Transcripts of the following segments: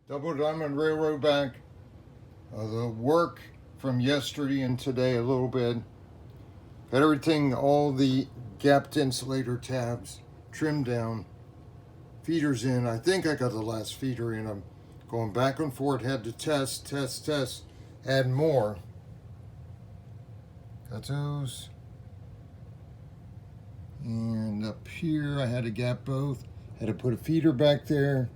Double Diamond Railroad back. The work from yesterday and today a little bit. Got everything, all the gapped insulator tabs trimmed down. Feeders in. I think I got the last feeder in. I'm going back and forth. Had to test, add more. Got those. And up here I had to gap both. Had to put a feeder back there.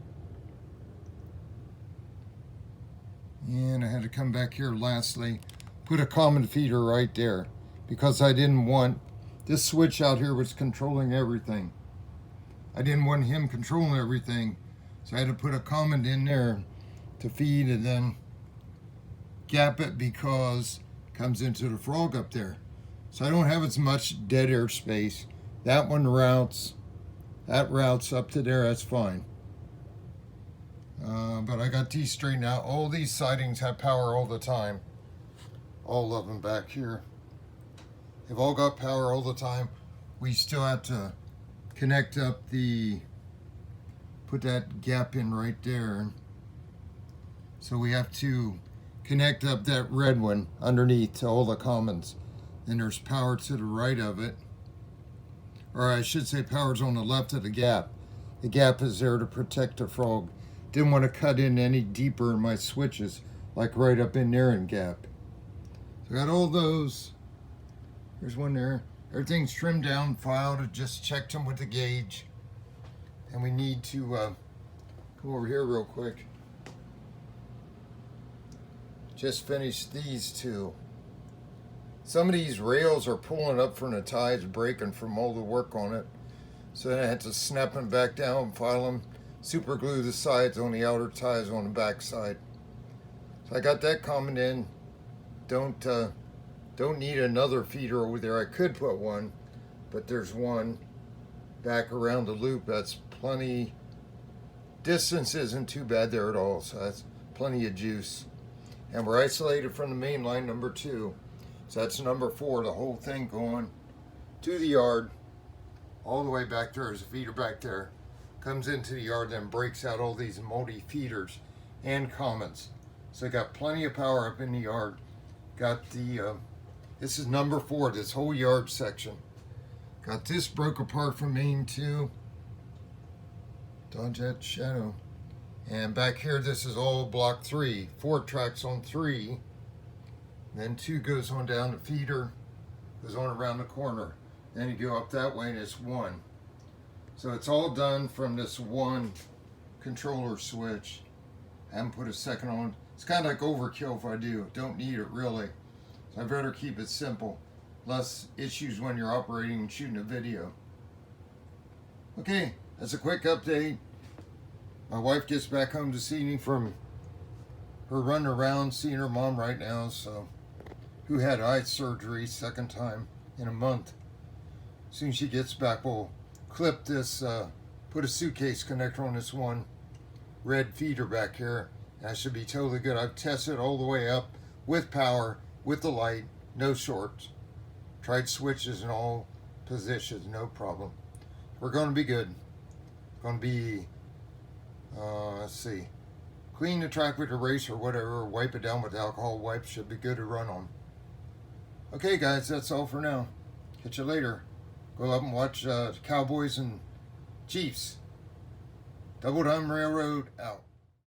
And I had to come back here lastly, put a common feeder right there because I didn't want, this switch out here was controlling everything. I didn't want him controlling everything. So I had to put a common in there to feed and then gap it because it comes into the frog up there. So I don't have as much dead air space. That one routes, that routes up to there, that's fine. But I got these straightened out. All these sidings have power all the time. All of them back here. They've all got power all the time. We still have to connect up put that gap in right there. So we have to connect up that red one underneath to all the commons. Then there's power to the right of it. Or I should say power's on the left of the gap. The gap is there to protect the frog. Didn't want to cut in any deeper in my switches, like right up in there and gap. So I got all those. There's one there. Everything's trimmed down, filed. I just checked them with the gauge. And we need to come over here real quick. Just finished these two. Some of these rails are pulling up from the ties, breaking from all the work on it. So then I had to snap them back down, file them, super glue the sides on the outer ties on the back side. So I got that common in. Don't need another feeder over there. I could put one, but there's one back around the loop. That's plenty. Distance isn't too bad there at all, so that's plenty of juice. And we're isolated from the main line, number 2. So that's number 4, the whole thing going to the yard. All the way back there is a feeder back there. Comes into the yard, then breaks out all these multi feeders and commons. So I got plenty of power up in the yard. Got the, this is number 4, this whole yard section. Got this broke apart from main 2. Dodge that shadow. And back here, this is all block 3. 4 tracks on 3. Then 2 goes on down the feeder, goes on around the corner. Then you go up that way and it's 1. So it's all done from this one controller switch. I haven't put a second on. It's kind of like overkill if I do. Don't need it really. So I better keep it simple. Less issues when you're operating and shooting a video. Okay, that's a quick update. My wife gets back home this evening from her run around, seeing her mom right now, so who had eye surgery, second time in a month. As soon as she gets back, we'll clip this, put a suitcase connector on this one red feeder back here. That should be totally good. I've tested all the way up with power, with the light, no shorts. Tried switches in all positions, no problem. We're going to be good. Going to be, let's see, clean the track with erase or whatever, wipe it down with alcohol wipes, should be good to run on. Okay guys, that's all for now. Catch you later. Go up and watch Cowboys and Chiefs. Double Diamond Railroad out.